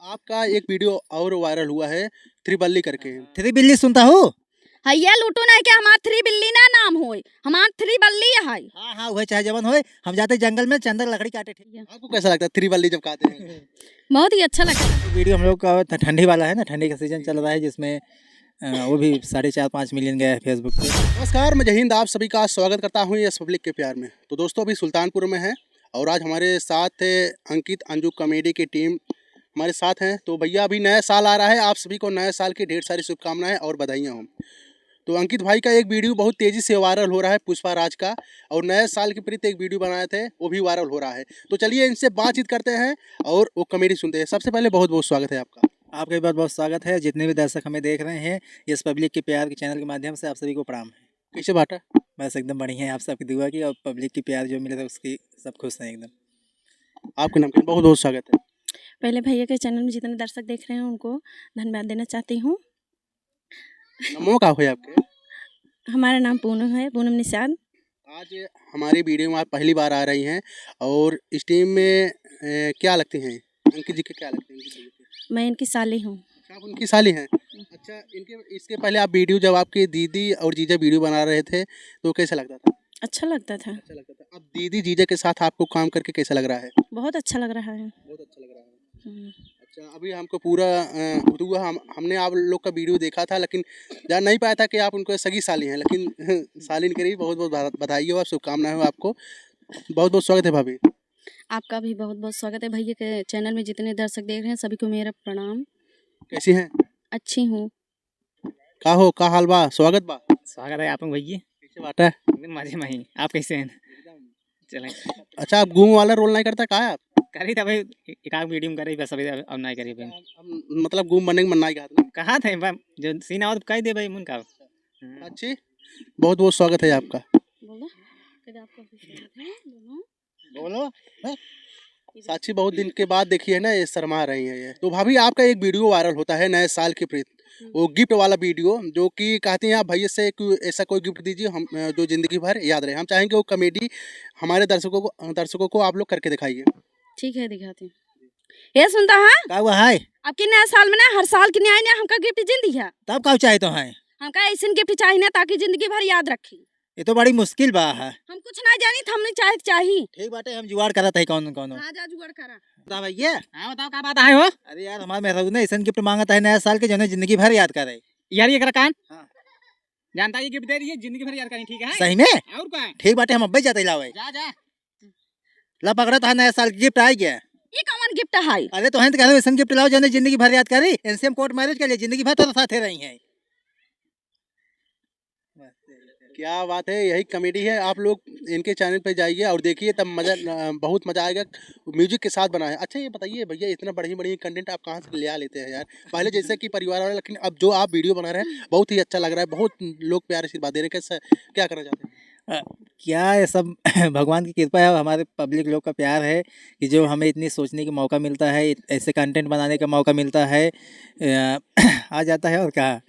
आपका एक वीडियो और वायरल हुआ है त्रिबल्ली करके। थ्री बिल्ली सुनता हूँ। हैया लूटो नहीं के हमार थ्री बिल्ली ना नाम होय, हमार थ्री बल्ली है। हाँ हाँ वह चाहे जवन होए, हम जाते जंगल में चंदर लकड़ी काटे थे। आपको कैसा लगता है त्रिबल्ली जब कहते हैं? बहुत ही अच्छा लगता है। वीडियो हम लोग का ठंडी वाला है ना, ठंडी का सीजन चल रहा है जिसमें वो भी 4.5-5 मिलियन गया है फेसबुक पे। नमस्कार, मैं जय हिंद, आप सभी का स्वागत करता हूँ यस पब्लिक के प्यार में। तो दोस्तों अभी सुल्तानपुर में है और आज हमारे साथ अंकित अंजू कॉमेडी की टीम हमारे साथ हैं। तो भैया अभी नया साल आ रहा है, आप सभी को नए साल की ढेर सारी शुभकामनाएं और बधाइयाँ हों। तो अंकित भाई का एक वीडियो बहुत तेज़ी से वायरल हो रहा है पुष्पा राज का, और नए साल के प्रति एक वीडियो बनाए थे वो भी वायरल हो रहा है। तो चलिए इनसे बातचीत करते हैं और वो कॉमेडी सुनते हैं। सबसे पहले बहुत बहुत स्वागत है आपका। आपका भी बहुत बहुत स्वागत है। जितने भी दर्शक हमें देख रहे हैं यस पब्लिक के प्यार के चैनल के माध्यम से, आप सभी को प्रणाम है। कैसे बाटा? बस एकदम बढ़िया है, आप सबकी दुआ की और पब्लिक की प्यार जो मिले था उसकी सब खुश हैं एकदम। आपके नाम के बहुत बहुत स्वागत है। पहले भैया के चैनल में जितने दर्शक देख रहे हैं उनको धन्यवाद देना चाहती हूँ। नमो का हो आपके? हमारा नाम पूनम है, पूनम निषाद। आज हमारी वीडियो में आप पहली बार आ रही हैं और इस टीम में क्या लगती हैं? अंकित जी के क्या लगते हैं? अंकित जी के? मैं इनकी साली हूँ। अच्छा, आप उनकी साली हैं? अच्छा, इनके इसके पहले आप वीडियो जब आपकी दीदी और जीजा वीडियो बना रहे थे तो कैसा लगता था? अच्छा लगता था। अच्छा लगता था। अब दीदी जीजा के साथ आपको काम करके कैसा लग रहा है? बहुत अच्छा लग रहा है। बहुत अच्छा लग रहा है। अच्छा, अभी हमको पूरा हमने आप लोग का वीडियो देखा था, लेकिन जान नहीं पाया था कि आप उनको सगी साली हैं, लेकिन साली के लिए बहुत बहुत बधाई हो, शुभकामनाएं हो आपको। बहुत बहुत स्वागत है भाभी। आपका भी बहुत बहुत स्वागत है। भैया के चैनल में जितने दर्शक देख रहे हैं सभी को मेरा प्रणाम। कैसी हैं? अच्छी हूँ। का हाल बा? स्वागत बा। स्वागत है आप भैया। कैसे बात है? मजे में ही, आप कैसे हैं? चलें। अच्छा, आप गूंग वाला रोल नहीं करता का है आप? करी था भाई, एक आध वीडियो में करी बस, अभी अब नहीं करी भाई। मतलब गूंग बनने का मन नहीं कहा था? कहा थे जो सीन आओ तो कह दे भाई मुन का। अच्छी, बहुत बहुत स्वागत है आपका। बोलो आपका भी स्वागत है। बोलो। साक्षी बहुत दिन के बाद देखी है ना, ये शर्मा रही है ये। तो भाभी आपका एक वीडियो वायरल होता है नए साल के प्रति, वो गिफ्ट वाला वीडियो, जो कि कहती हैं आप भैया से ऐसा कोई गिफ्ट दीजिए हम जो जिंदगी भर याद रहे। हम चाहेंगे वो कॉमेडी हमारे दर्शकों को आप लोग करके दिखाइए। ठीक है, दिखाती हूँ। ये सुनता है का हुआ है? आपके नया साल में ना हर साल की नया नया हमका गिफ्ट जिंदगी है। तब का चाहे तो है, हमका ऐसे गिफ्ट चाहिए ना ताकि जिंदगी भर याद रखी। ये तो बड़ी मुश्किल बा है। हम कुछ ना जानी तो हमने चाहिए। ठीक बात है, हम जुगाड़ करत है कौन कौन। हाँ जा जुगाड़ करा। बता भैया। हाँ बताओ क्या बात है हो? अरे यार हमारे मेहरारू ने ऐसा गिफ्ट मांगा था नया साल के जो जिंदगी भर याद करे। यार ये कान जानता ये गिफ्ट दे रही है, जिंदगी भर याद करनी। ठीक है सही में? और क्या? ठीक बात है, हम अब्बे जाते लावे। जा ला पकड़ा था नया साल गिफ्ट आ गया। ये कौन गिफ्ट है? अरे तो हैं तो कह रहे ऐसा गिफ्ट लाओ जो जिंदगी भर याद करी। एनसीएम कोर्ट मैरिज के लिए जिंदगी भर तो साथ रही हैं। क्या बात है, यही कॉमेडी है। आप लोग इनके चैनल पे जाइए और देखिए, तब बहुत मज़ा आएगा। म्यूजिक के साथ बना है। अच्छा ये बताइए भैया, इतना बढ़िया कंटेंट आप कहाँ से ले लेते हैं यार? पहले जैसे कि परिवार वाला, लेकिन अब जो आप वीडियो बना रहे हैं बहुत ही अच्छा लग रहा है। बहुत लोग प्यार आशीर्वाद दे रहे हैं। कैसा क्या करना चाहते हैं? क्या ये सब भगवान की कृपा है और हमारे पब्लिक लोग का प्यार है कि जो हमें इतनी सोचने का मौका मिलता है, ऐसे कंटेंट बनाने का मौका मिलता है, आ जाता है और क्या।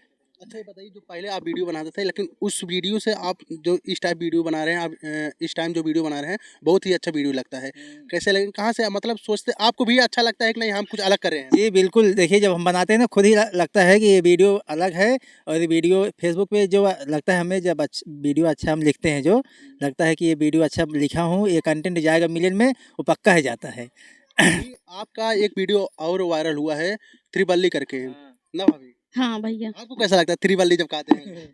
अच्छा ये बताइए, जो पहले आप वीडियो बनाते थे, लेकिन उस वीडियो से आप जो इस टाइप वीडियो बना रहे हैं, आप इस टाइम जो वीडियो बना रहे हैं बहुत ही अच्छा वीडियो लगता है। कैसे लगे, कहाँ से मतलब सोचते, आपको भी अच्छा लगता है कि नहीं हम कुछ अलग कर रहे हैं? जी बिल्कुल, देखिए जब हम बनाते हैं ना खुद ही लगता है कि ये वीडियो अलग है। और ये वीडियो फेसबुक पे जो लगता है हमें, जब वीडियो अच्छा हम लिखते हैं, जो लगता है कि ये वीडियो अच्छा लिखा हूँ, ये कंटेंट जाएगा मिलियन में, वो पक्का है जाता है। आपका एक वीडियो और वायरल हुआ है त्रिबल्ली करके ना भाभी? हाँ भैया। आपको कैसा लगता है त्रिबल्ली जब कहते हैं?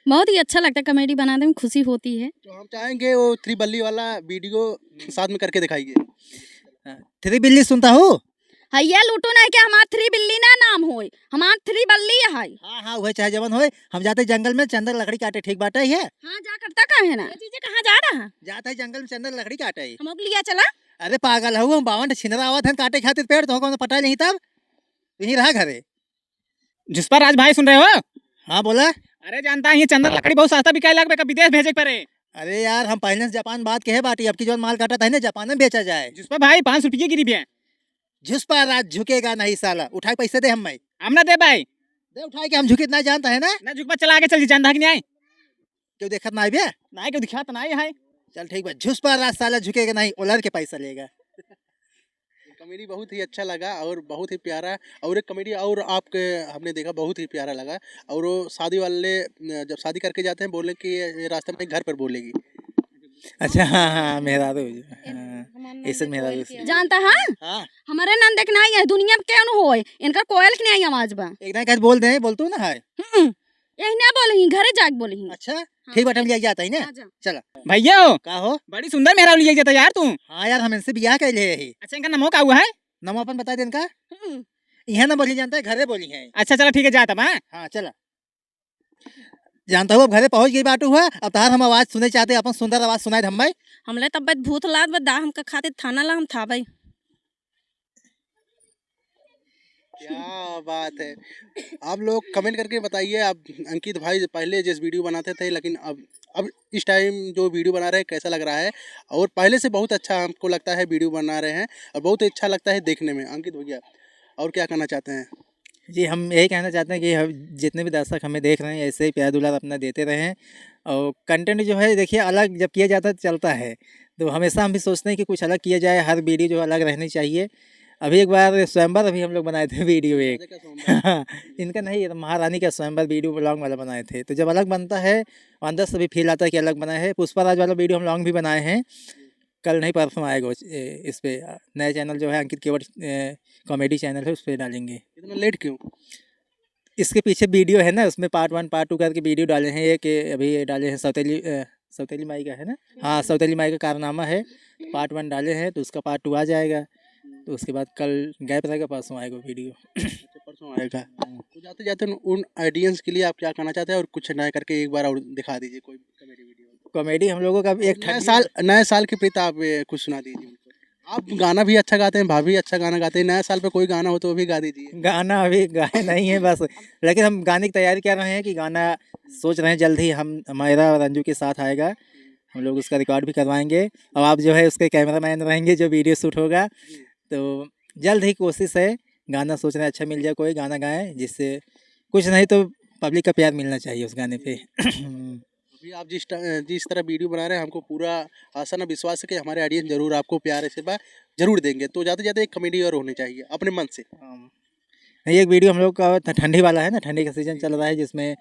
बहुत ही अच्छा लगता है, कॉमेडी बनाने में खुशी होती है। तो हम चाहेंगे वो त्रिबल्ली वाला वीडियो साथ में करके दिखाइए। थ्री बिल्ली सुनता हूँ। हैया लूटो नहीं के हमार थ्री बिल्ली ना नाम होय, हमार थ्री बल्ली है। हाँ हाँ वह चाहे जवन होए, हम जाते जंगल में चंदर लकड़ी काटे। ठीक बात है ये? हाँ जा करता कहाँ है ना? जीजे कहाँ जा रहा है? जाता है जंगल में चंदर लकड़ी काटे। हम लिया चला। अरे पागल हो, हम 52 छिनरा आवत हैं काटे खातिर पेड़, तो कौन पटा नहीं तब यहीं रहा घरे। जिस पर राज भाई सुन रहे हो? हाँ बोला। अरे जानता है ये चंदन लकड़ी बहुत सस्ता बिकाए लग बेका, विदेश भेजे पड़े। अरे यार हम पहले से जापान बात के है बाटी, अब की जो माल काटा था ना जापान में बेचा जाए। जिस पर भाई 5 रुपये गिरी भी झुस पर आज झुकेगा नहीं साला, उठाए पैसे दे हम ना दे भाई। दे उठाए के हम झुके इतना जानता है ना। झुक पर चला आगे चल जी, जानता कि नहीं आए क्यों देखत ना भैया? ना क्यों दिखा तो नहीं है। चल ठीक बा, झुस पर आज साला झुकेगा नहीं, उलर के पैसा लेगा। कॉमेडी बहुत ही अच्छा लगा और बहुत ही प्यारा है। और एक कॉमेडी और आपके हमने देखा बहुत ही प्यारा लगा। और वो शादी वाले जब शादी करके जाते हैं बोले कि ये रास्ते में घर पर बोलेगी। अच्छा हाँ हाँ मेहरारू हाँ, ऐसे मेहरारू से। जानता हाँ हाँ हमारे नंद देखना आई है दुनिया में क्या होए इनका कोयल की नहीं आवाज बा एक ना कैसे बोल दे बोलतू ना है। यही ना बोलही घरे जाके बोलही। अच्छा ठीक बात हम ले जाता है ना। आजा। चला भैया का हो बड़ी सुंदर मेहरारू लिया जाता यार तू। हाँ यार हम इनसे ब्याह कर ले ही। अच्छा इनका नमो का हुआ है। नमो अपन बता दे इनका यहाँ ना बोली जानता है घरे बोली है। अच्छा चलो ठीक है जाता मैं। हाँ चला जानता हूँ अब घरे पहुँच गई बाटू हुआ अब तार हम आवाज सुने चाहते अपन सुंदर आवाज सुनाए हम भाई हमले तबियत भूत लाद बदा हमका खातिर थाना ला हम था भाई। क्या बात है। आप लोग कमेंट करके बताइए। आप अंकित भाई पहले जिस वीडियो बनाते थे लेकिन अब इस टाइम जो वीडियो बना रहे हैं कैसा लग रहा है। और पहले से बहुत अच्छा हमको लगता है वीडियो बना रहे हैं और बहुत अच्छा लगता है देखने में। अंकित भैया और क्या कहना चाहते हैं? जी हम यही कहना चाहते हैं कि हम जितने भी दर्शक हमें देख रहे हैं ऐसे ही प्यार दुलार अपना देते रहें। और कंटेंट जो है देखिए अलग जब किया जाता है चलता है तो हमेशा हम भी सोचते हैं कि कुछ अलग किया जाए। हर वीडियो जो अलग रहनी चाहिए। अभी एक बार स्वयंवर अभी हम लोग बनाए थे वीडियो एक इनका नहीं महारानी का स्वयंवर वीडियो लॉन्ग वाला बनाए थे। तो जब अलग बनता है अंदर से भी फील आता है कि अलग बनाए हैं। पुष्पाराज वाला वीडियो हम लॉन्ग भी बनाए हैं। कल नहीं परसों आएगा इस पे नया चैनल जो है अंकित केवट कॉमेडी चैनल है उस पर डालेंगे। इतना लेट क्यों? इसके पीछे वीडियो है ना उसमें पार्ट 1 पार्ट 2 करके वीडियो डाले हैं। एक अभी डाले हैं सौतेली माई का है ना। हाँ सौतेली माई का कारनामा है पार्ट 1 डाले हैं तो उसका पार्ट 2 आ जाएगा। तो उसके बाद कल गैप रहेगा परसों आएगा वीडियो। अच्छा परसों आएगा। तो जाते जाते उन ऑडियंस के लिए आप क्या कहना चाहते हैं? और कुछ नया करके एक बार और दिखा दीजिए कोई कॉमेडी वीडियो। कॉमेडी हम लोगों का एक नए साल के प्रति आप कुछ सुना दीजिए उनको। आप गाना भी अच्छा गाते हैं, भाभी अच्छा गाना गाते हैं। नया साल पे कोई गाना हो तो वो भी गा दीजिए। गाना अभी गाए नहीं है बस लेकिन हम गाने की तैयारी कर रहे हैं कि गाना सोच रहे हैं जल्द ही हम हमारा और अंजू के साथ आएगा। हम लोग उसका रिकॉर्ड भी करवाएंगे और आप जो है उसके कैमरामैन रहेंगे जो वीडियो शूट होगा। तो जल्द ही कोशिश है गाना सोच रहे हैं अच्छा मिल जाए कोई गाना गाएं जिससे कुछ नहीं तो पब्लिक का प्यार मिलना चाहिए उस गाने पे। अभी आप जिस तरह वीडियो बना रहे हैं हमको पूरा आशा न विश्वास है कि हमारे ऑडियंस जरूर आपको प्यार ऐसे बात जरूर देंगे। तो ज़्यादा से ज़्यादा एक कॉमेडी और होनी चाहिए अपने मन से। नहीं एक वीडियो हम लोग का ठंडी वाला है ना ठंडी का सीजन चल रहा है जिसमें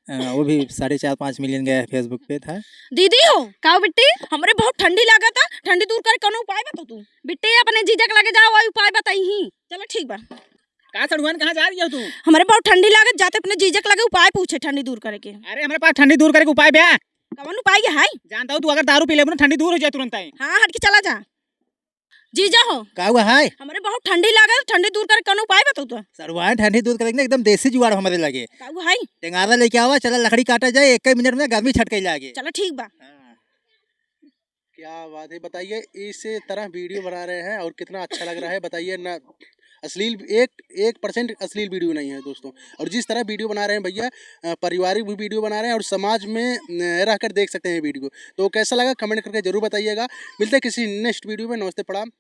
वो भी 4.5-5 मिलियन गया फेसबुक पे था। दीदी हो का बिट्टी हमरे बहुत ठंडी लगा था ठंडी दूर कर कोनो उपाय बता तू बिट्टी अपने जीजा के लगे जाओ वही उपाय बताई ही। चलो ठीक बा। कहाँ सड़ुआन कहाँ जा रही हो तू? हमारे बहुत ठंडी लागत जाते अपने जीजा के लगे उपाय पूछे ठंडी दूर करे के। अरे हमारे पास ठंडी दूर करे के उपाय भैया। कौन उपाय है? जानता हूँ तू अगर दारू पी ले ठंडी दूर हो जाए तुरंत। हाँ हट के चला जा। जीजा हो का हुआ है हमारे बहुत ठंडी लागत ठंडी दूर करे कोनो उपाय बताओ तो। सरवाए ठंडी दूर करेंगे एकदम देसी जुगाड़ हमारे लगे। का हुआ है? टेंगारा लेके आवा चला लकड़ी काटा जाए 1 मिनट में गर्मी छटके लागे। चलो ठीक बा। क्या बात है। बताइए इस तरह वीडियो बना रहे हैं और कितना अच्छा लग रहा है। बताइए ना अश्लील 1% अश्लील वीडियो नहीं है दोस्तों। और जिस तरह वीडियो बना रहे हैं भैया पारिवारिक भी वीडियो बना रहे हैं और समाज में रहकर देख सकते हैं वीडियो। तो कैसा लगा कमेंट करके जरूर बताइएगा। मिलते हैं किसी नेक्स्ट वीडियो में। नमस्ते प्रणाम।